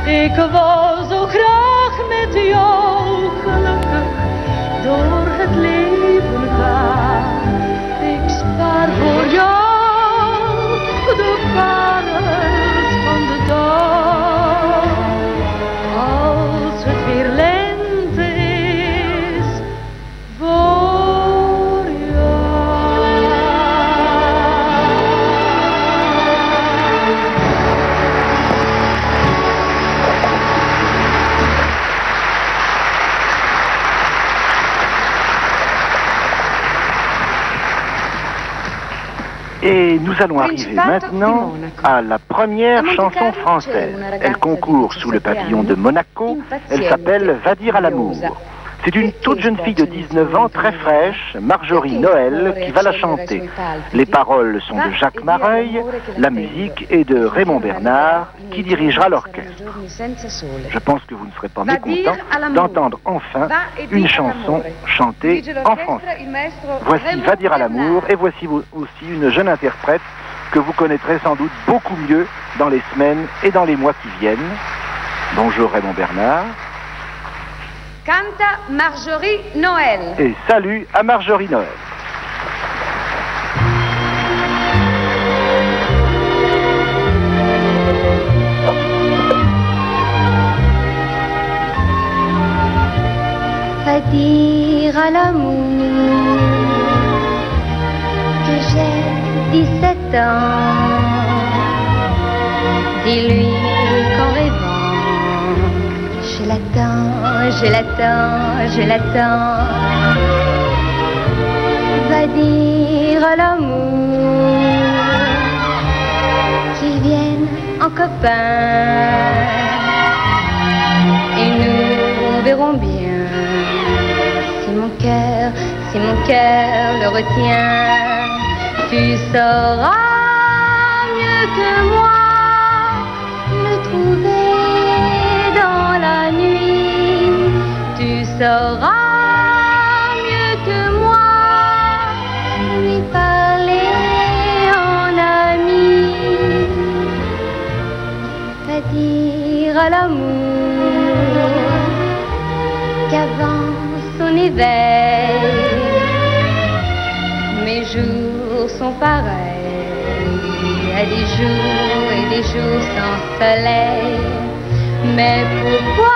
Ik wou zo graag met jou gelukkig door het leven gaan. Ik spaar voor jou de parels van de dag. Als het weer lente is voor jou. Et nous allons arriver maintenant à la première chanson française. Elle concourt sous le pavillon de Monaco. Elle s'appelle Va dire à l'amour. C'est une toute jeune fille de 19 ans, très fraîche, Marjorie Noël, qui va la chanter. Les paroles sont de Jacques Mareuil, la musique est de Raymond Bernard, qui dirigera l'orchestre. Je pense que vous ne serez pas mécontents d'entendre enfin une chanson chantée en français. Voici Va dire à l'amour, et voici aussi une jeune interprète que vous connaîtrez sans doute beaucoup mieux dans les semaines et dans les mois qui viennent. Bonjour Raymond Bernard. Canta Marjorie Noël. Et salut à Marjorie Noël. Va dire à l'amour que j'ai 17 ans. Dis-lui qu'en rêvant je l'attends, je l'attends, je l'attends. Va dire à l'amour qu'il vienne en copain et nous verrons bien si mon cœur le retient. Tu sauras mieux que moi le trouver. Tu sauras mieux que moi lui parler en ami. Va dire à l'amour qu'avant son éveil mes jours sont pareils à des jours et des jours sans soleil. Mais pourquoi?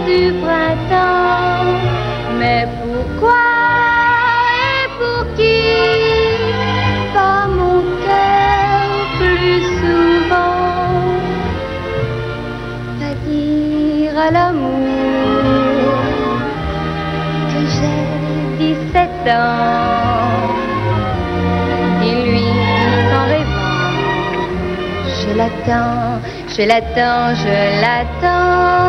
Du printemps, mais pourquoi et pour qui bat mon cœur plus souvent? Va dire à l'amour que j'ai 17 ans. Dis-lui qu'en rêvant je l'attends, je l'attends, je l'attends.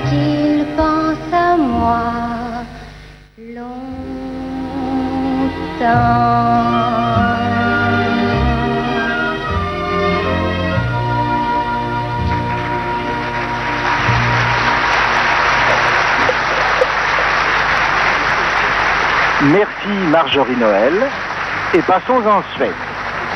Qu'il pense à moi longtemps. Merci Marjorie Noël. Et passons en Suède.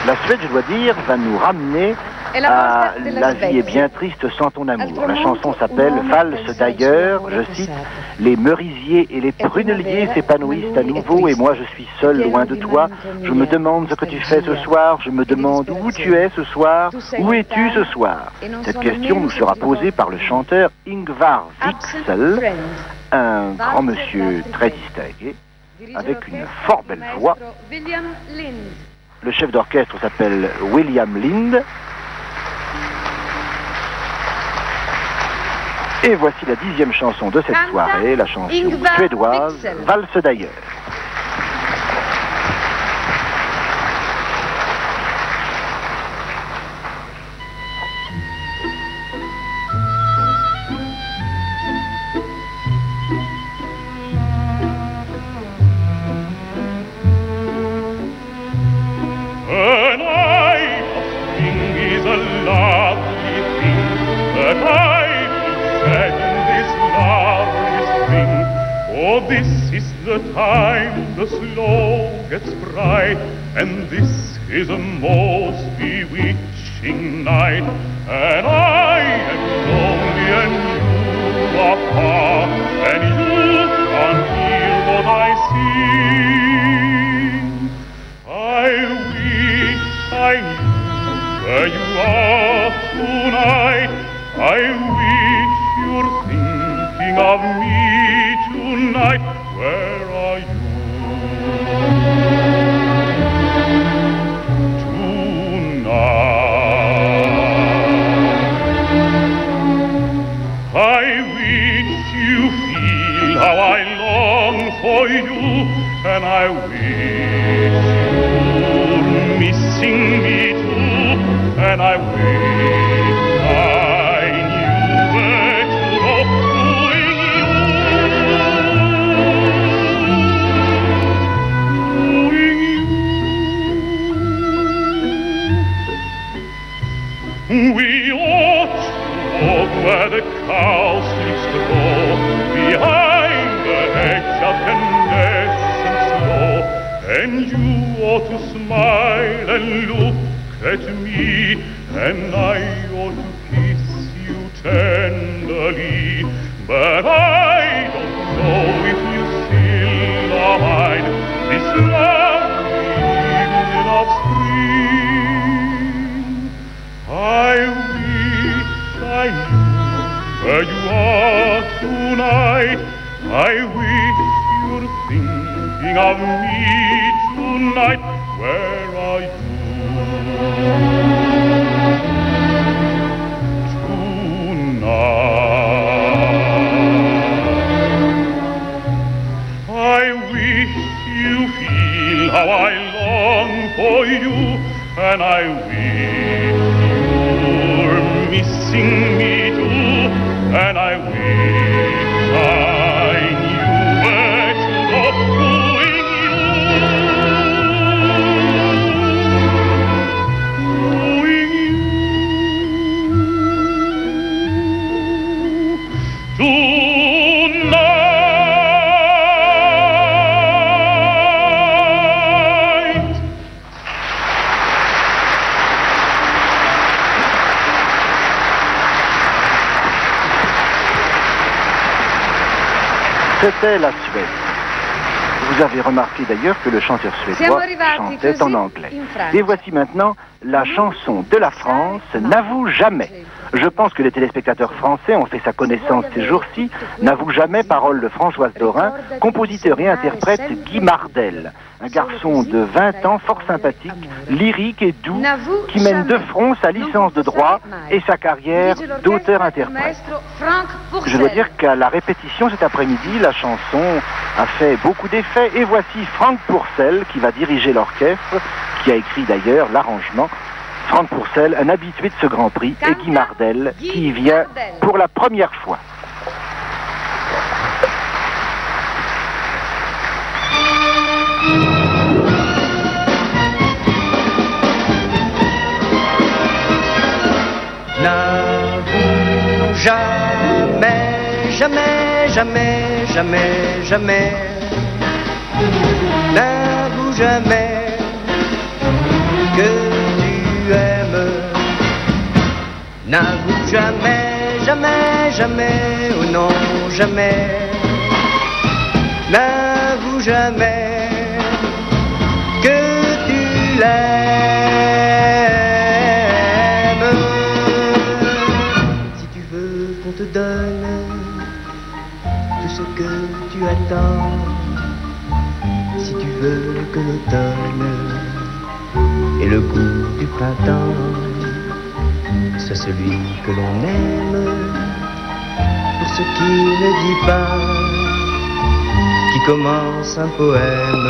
La Suède, je dois dire, va nous ramener à La vie est bien triste sans ton amour. La chanson s'appelle Valse d'ailleurs, je cite, les merisiers et les pruneliers s'épanouissent à nouveau et moi je suis seul loin de toi. Je me demande ce que tu fais ce soir, je me demande où tu es ce soir, où es-tu ce soir? Cette question nous sera posée par le chanteur Ingvar Wixel, un grand monsieur très distingué, avec une fort belle voix. Le chef d'orchestre s'appelle William Lind. Et voici la 10e chanson de cette soirée, la chanson suédoise Valse d'ailleurs. this is the time the snow gets bright, and this is a most bewitching night, and I am lonely and you are far, and you can't hear what I sing. I wish I knew where you are tonight. I wish you're thinking of me tonight. Where are you tonight? I wish you feel how I long for you, and I wish you're missing me too, and I wish I knew where to go doing you. We ought to walk where the cows used to go, behind the hedge of candescent snow, and you ought to smile and look at me, and I ought to kiss you tenderly, but I don't know if you still are mine, this lovely evening of spring. I wish I knew where you are tonight. I wish you're thinking of me tonight. Where are you tonight? I wish you feel how I long for you, and I wish you're missing me too, and I wish I knew where to go doing you. C'était la Suède. Vous avez remarqué d'ailleurs que le chanteur suédois chantait en anglais. Et voici maintenant la chanson de la France, N'avoue jamais. Je pense que les téléspectateurs français ont fait sa connaissance ces jours-ci. N'avoue jamais, paroles de Françoise Dorin, compositeur et interprète Guy Mardel. Un garçon de 20 ans, fort sympathique, lyrique et doux, qui mène de front sa licence de droit et sa carrière d'auteur-interprète. Je dois dire qu'à la répétition cet après-midi, la chanson a fait beaucoup d'effets. Et voici Franck Pourcel qui va diriger l'orchestre, qui a écrit d'ailleurs l'arrangement. Franck Pourcel, un habitué de ce Grand Prix, et Guy Mardel, qui y vient pour la première fois. N'avoue jamais, jamais, jamais, jamais, jamais. N'avoue jamais que tu aimes. N'avoue jamais, jamais, jamais, oh non, jamais. N'avoue jamais que tu l'aimes. Si tu veux qu'on te donne tout ce que tu attends, si tu veux que l'automne et le goût du printemps soit celui que l'on aime, pour ce qui ne dit pas, qui commence un poème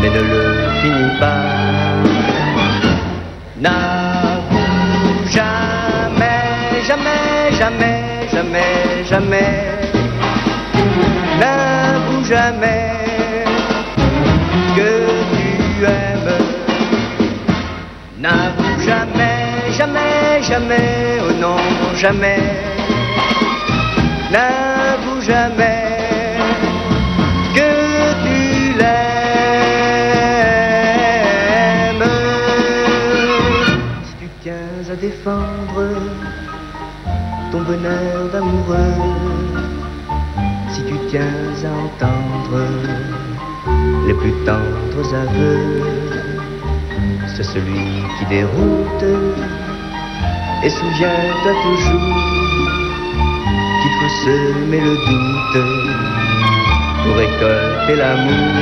mais ne le finit pas. N'avoue jamais, jamais, jamais, jamais, jamais. N'avoue jamais que tu aimes. N'avoue jamais, jamais, jamais, oh non, jamais. N'avoue jamais ton bonheur d'amoureux. Si tu tiens à entendre les plus tendres aveux, c'est celui qui déroute. Et souviens-toi toujours qu'il faut semer le doute pour récolter l'amour.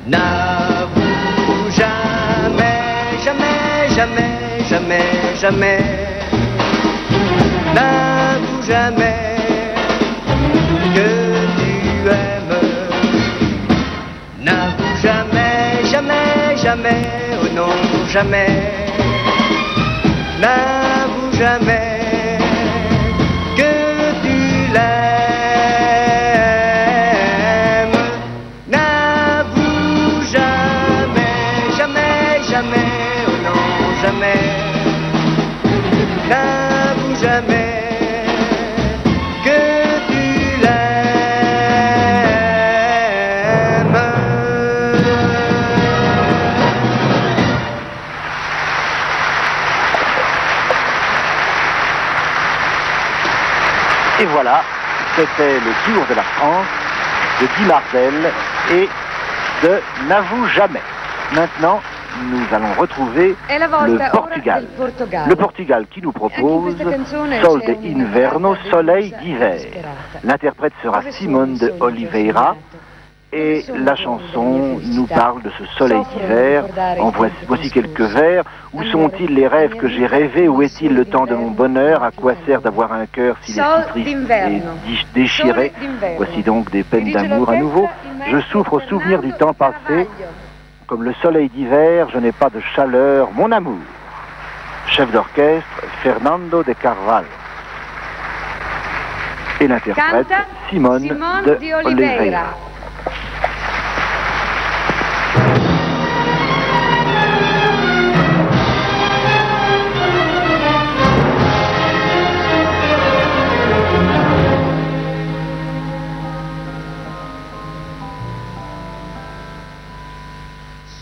N'avoue jamais, jamais, jamais, jamais, jamais. N'avoue jamais que tu aimes. N'avoue jamais, jamais, jamais, oh non, jamais. N'avoue jamais que tu l'aimes. N'avoue jamais, jamais, jamais, oh non, jamais. N'avoue jamais que tu l'aimes. Et voilà, c'était le tour de la France, de Guy Martel et de N'avoue jamais. Maintenant, nous allons retrouver le Portugal. Le Portugal qui nous propose Sol de Inverno, soleil d'hiver. L'interprète sera Simone de Oliveira. Et la chanson nous parle de ce soleil d'hiver. En voici quelques vers. Où sont-ils les rêves que j'ai rêvés? Où est-il le temps de mon bonheur? À quoi sert d'avoir un cœur s'il est si triste et déchiré? Voici donc des peines d'amour à nouveau. Je souffre au souvenir du temps passé. Comme le soleil d'hiver, je n'ai pas de chaleur, mon amour. Chef d'orchestre, Fernando de Carvalho. Et l'interprète, Simone de Oliveira.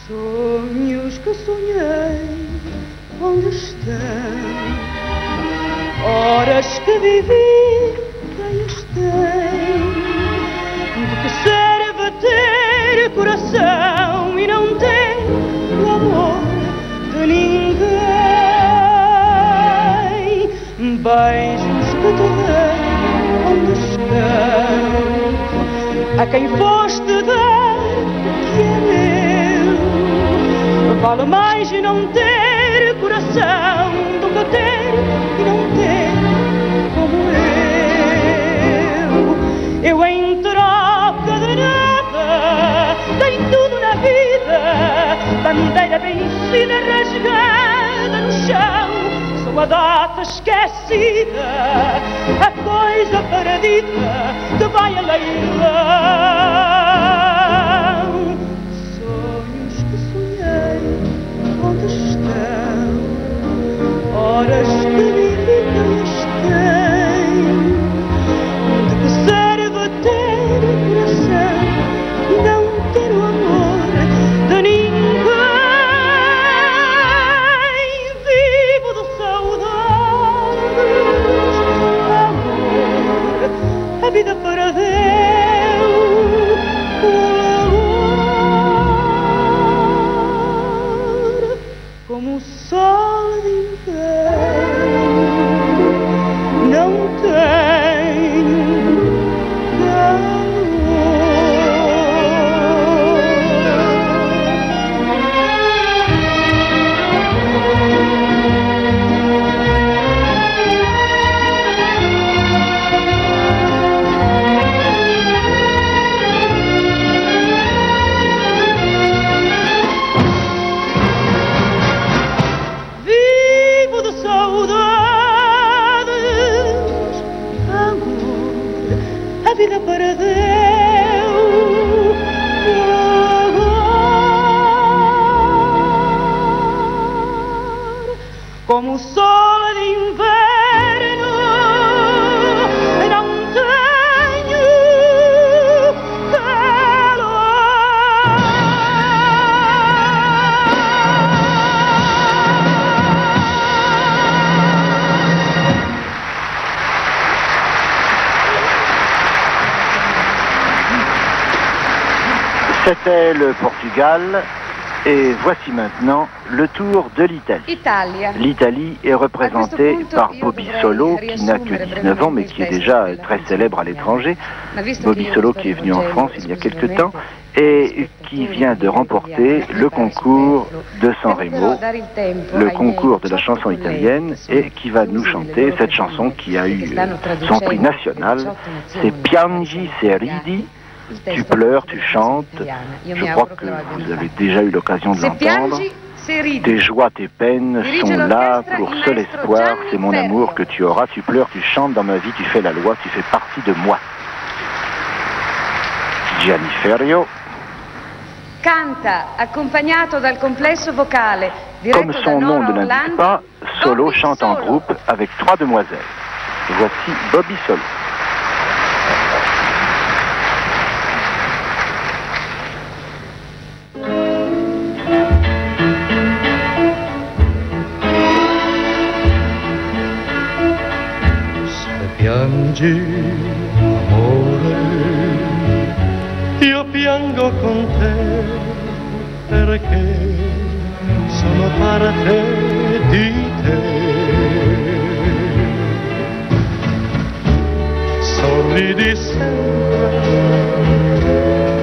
Sonhos que sonhei, onde estão? Horas que vivi, quem as tem? De que serve ter coração e não ter o amor de ninguém? Beijos que te dei, onde estão? A quem foste dar o que é meu? Vale mais não ter coração do que ter e não ter como eu. Eu em troca de nada dei tudo na vida, bandeira vencida rasgada no chão. Sou a data esquecida, a coisa perdida que vai a leilão. Onde estão? Horas que vivi não as têm. De que serve ter coração e não ter o amor de ninguém? Vivo de saudades, amor, a vida perdeu. C'était le Portugal. Et voici maintenant le tour de l'Italie. L'Italie est représentée par Bobby Solo, qui n'a que 19 ans, mais qui est déjà très célèbre à l'étranger. Bobby Solo qui est venu en France il y a quelque temps et qui vient de remporter le concours de Sanremo, le concours de la chanson italienne, et qui va nous chanter cette chanson qui a eu son prix national. C'est Piangi se ridi. Tu pleures, tu chantes. Je crois que vous avez déjà eu l'occasion de l'entendre. Tes joies, tes peines sont là pour seul espoir. C'est mon amour que tu auras. Tu pleures, tu chantes dans ma vie. Tu fais la loi. Tu fais partie de moi. Gianni Ferrio. Canta, accompagnato dal complesso vocale. Comme son nom ne l'indique pas, Solo chante en groupe avec 3 demoiselles. Voici Bobby Solo. Piangi, amore, io piango con te perché sono parte di te. Sorridi sempre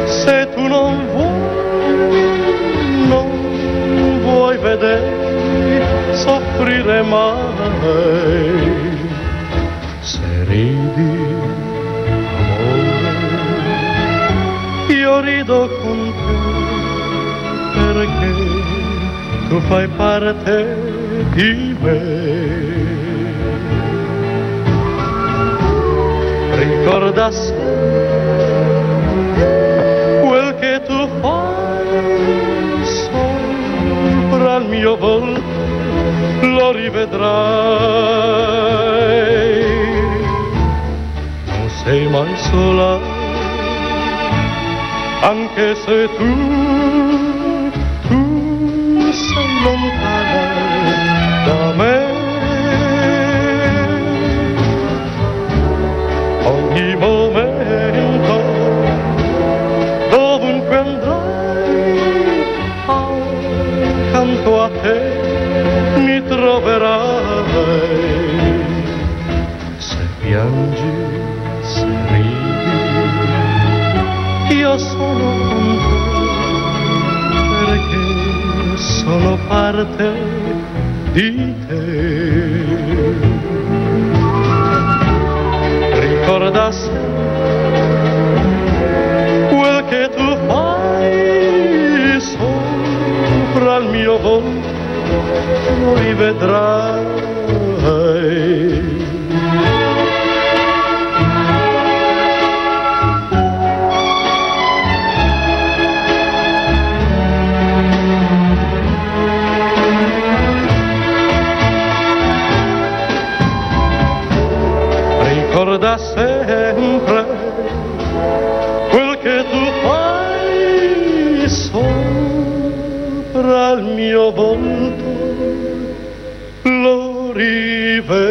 se tu non vuoi vedere soffrire mai. Ridi, amore, io rido con te perché tu fai parte di me. Ricorda sempre quel che tu fai sopra il mio volto, lo rivedrai. Sei mai sola, anche se tu sei lontana da me. Ogni momento, dovunque andrai, accanto a te mi troverai. Se piangi, io sono con te perché sono parte di te. Ricorda sempre quel che tu fai sopra il mio volto, lo rivedrai. Ricorda sempre quel che tu fai sopra il mio volto, lo rivedrai.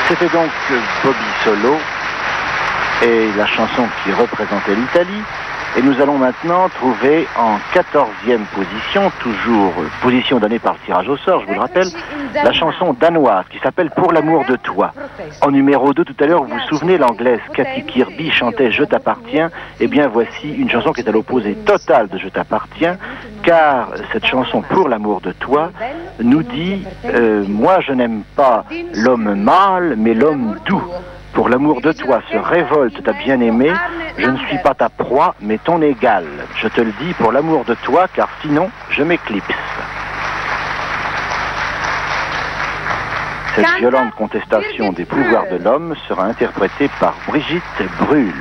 C'était donc Bobby Solo et la chanson qui représentait l'Italie. Et nous allons maintenant trouver en 14e position, toujours position donnée par le tirage au sort, je vous le rappelle, la chanson danoise qui s'appelle Pour l'amour de toi. En numéro 2, tout à l'heure, vous vous souvenez, l'anglaise Katy Kirby chantait Je t'appartiens. Eh bien, voici une chanson qui est à l'opposé total de Je t'appartiens, car cette chanson Pour l'amour de toi nous dit moi je n'aime pas l'homme mâle, mais l'homme doux. Pour l'amour de toi se révolte ta bien-aimée, je ne suis pas ta proie, mais ton égal. Je te le dis pour l'amour de toi, car sinon, je m'éclipse. Cette violente contestation des pouvoirs de l'homme sera interprétée par Brigitte Brühl.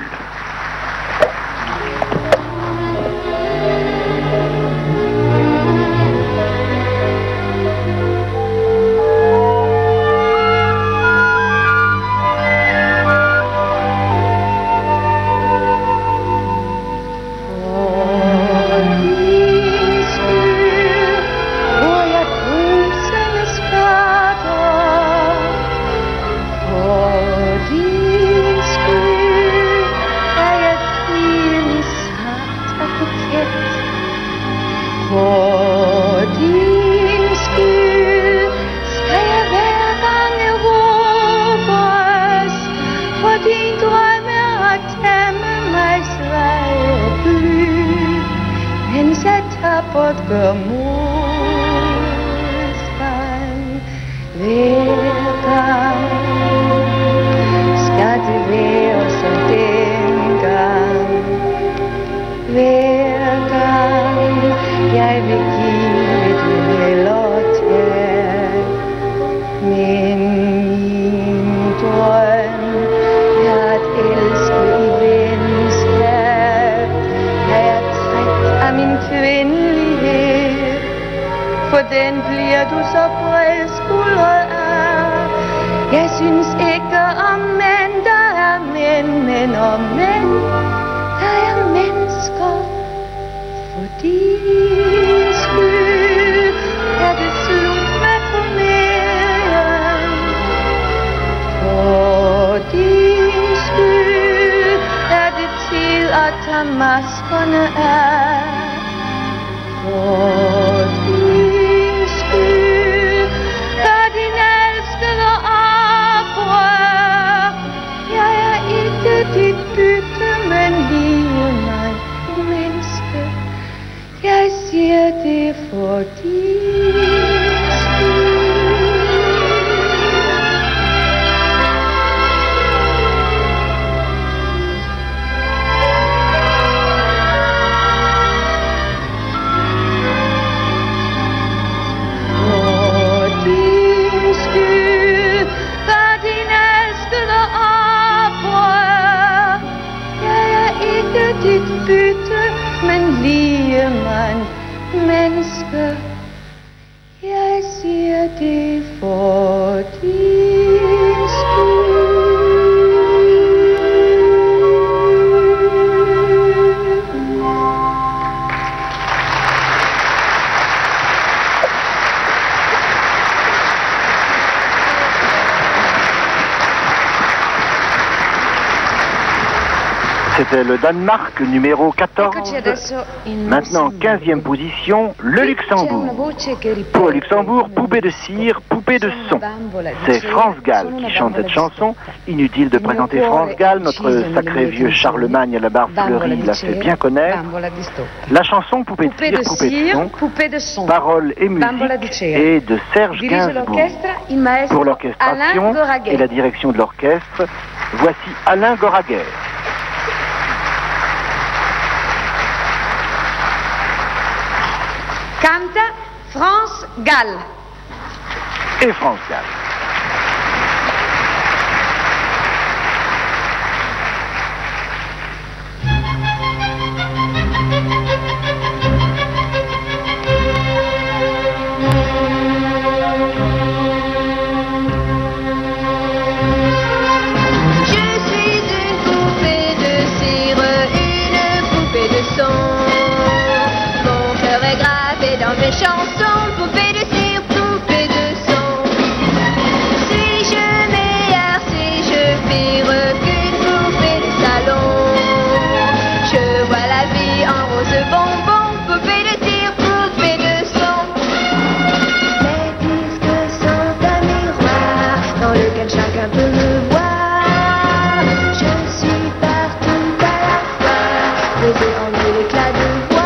vermoedspan. Wer kan, skal det være som dengang. Hver gang jeg vil give et vel og tag. Men min drøm er at elske i venskab. Jeg er træt af min kvindelighed, for den bliver du så bredskuldret af. Jeg synes ikke om mænd, der er mænd, men om mænd, der er mennesker. For din skyld er det slut med komedien. For din skyld er det tid at tage maskerne af. For din skyld er din elskede oprør. Jeg er ikke dit bytte, men lige mig menneske. Jeg siger det for din skyld. Dit bytte, men lige man menneske. Jeg siger det for din skyld. C'était le Danemark numéro 14. Maintenant, 15e position, le Luxembourg. Pour le Luxembourg, poupée de cire, poupée de son. C'est France Gall qui chante cette chanson. Inutile de présenter France Gall, notre sacré vieux Charlemagne à la barbe fleurie l'a fait bien connaître. La chanson Poupée de cire, poupée de son. Paroles et musique et de Serge Gainsbourg. Pour l'orchestration et la direction de l'orchestre, voici Alain Goraguer. Canta France Gall. Et France Gall. Dans mes chansons, poupée de cire, poupée de son. Si je m'écarte, si je vire qu'une poupée de salon. Je vois la vie en rose bonbon, poupée de cire, poupée de son. Les disques sont un miroir dans lequel chacun peut me voir. Je suis partout à la fois, posé en l'éclat de voix.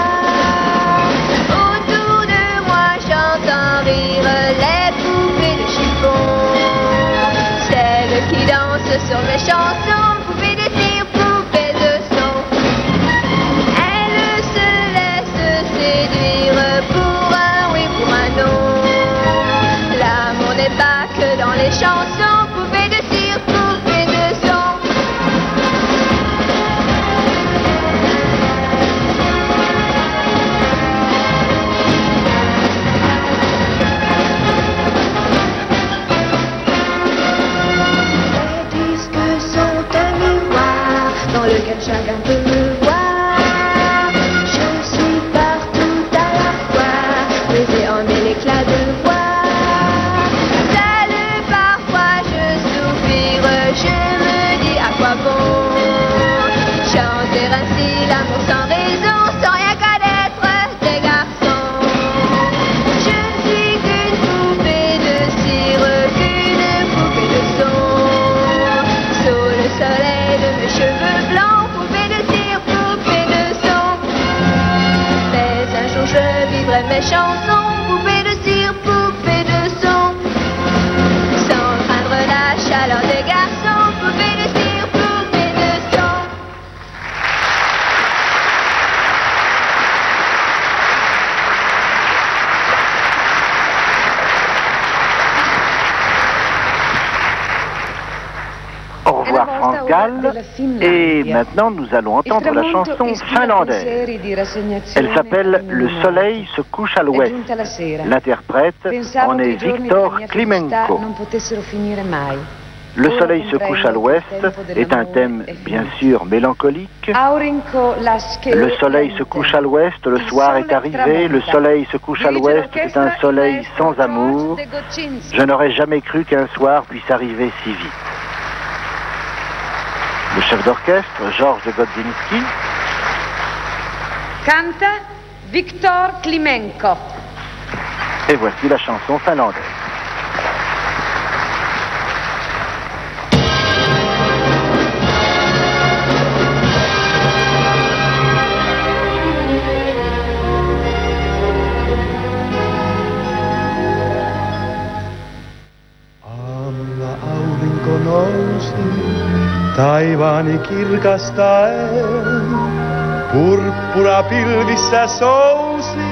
garçon, poupée de cire, poupée de son. Sans craindre la chaleur des garçons, poupée de cire, poupée de son. Au revoir France Gall. Et maintenant nous allons entendre la chanson finlandaise. Elle s'appelle Le soleil se couche à l'ouest. L'interprète en est Victor Klimenko. Le soleil se couche à l'ouest est un thème bien sûr mélancolique. Le soleil se couche à l'ouest, le soir est arrivé, le soleil se couche à l'ouest, c'est un soleil sans amour. Je n'aurais jamais cru qu'un soir puisse arriver si vite. Le chef d'orchestre, Georges de Godzinski. Canta Victor Klimenko. Et voici la chanson finlandaise. Aamulla aurinko nousi. Taivaani kirkastaen, purppura pilvissä sousi,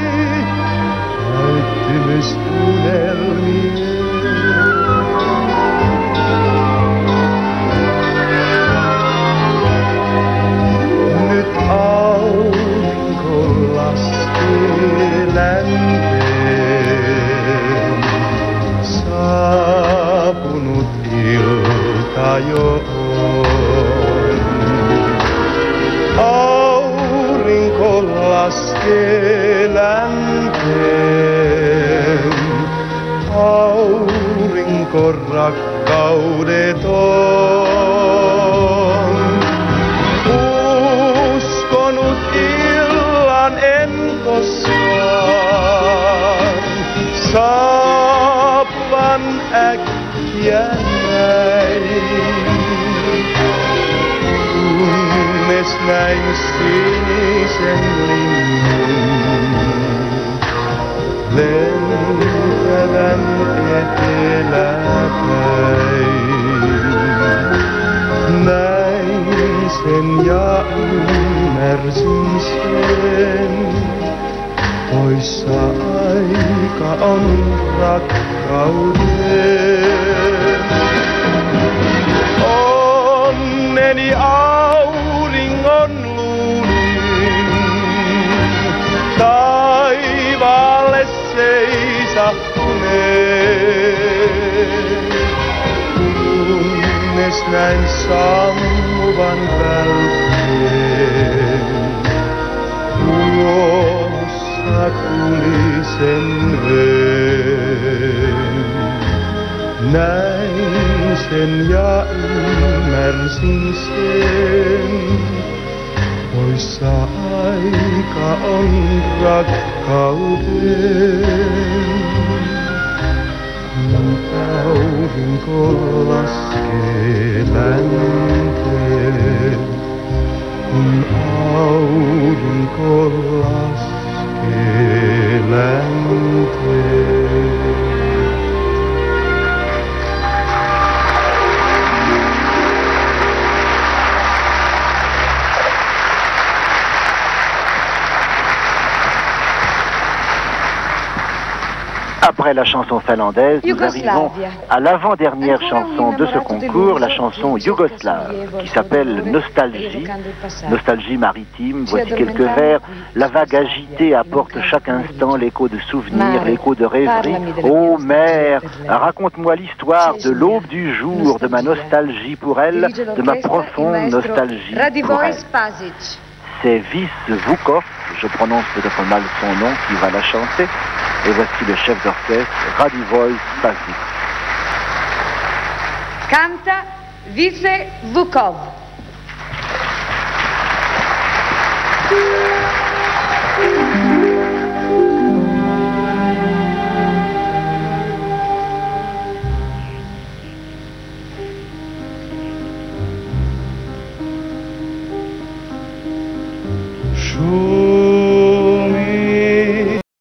täyttymys unelmien. Nyt aurinko laskee länteen, saapunut ilta jo. Aurinko laskee länteen, aurinko rakkaudeton. Uskonut illan en koskaan, saapuvan äkkiä näin. Kunnes näin sinisen linnun lentävän eteläpäin. Näin sen ja ymmärsin sen, poissa aika on rakkauden. Onneni auringon luulin, taivaalle seisahtuneen. Kunnes näin sammuvan välkeen, tuossa tulisen veen. Näin sen ja ymmärsin sen, poissa aika on rakkauden. Kun aurinko laskee länteen, kun aurinko laskee länteen. Après la chanson finlandaise, nous arrivons à l'avant-dernière chanson de ce concours, la chanson yougoslave, qui s'appelle Nostalgie. Nostalgie maritime, voici quelques vers. La vague agitée apporte chaque instant l'écho de souvenirs, l'écho de rêveries. Ô mer, raconte-moi l'histoire de l'aube du jour, de ma nostalgie pour elle, de ma profonde nostalgie pour elle. C'est Vis Vukov, je prononce peut-être mal son nom, qui va la chanter. Et voici le chef d'orchestre, Radivoj Spasic. Canta Vis Vukov.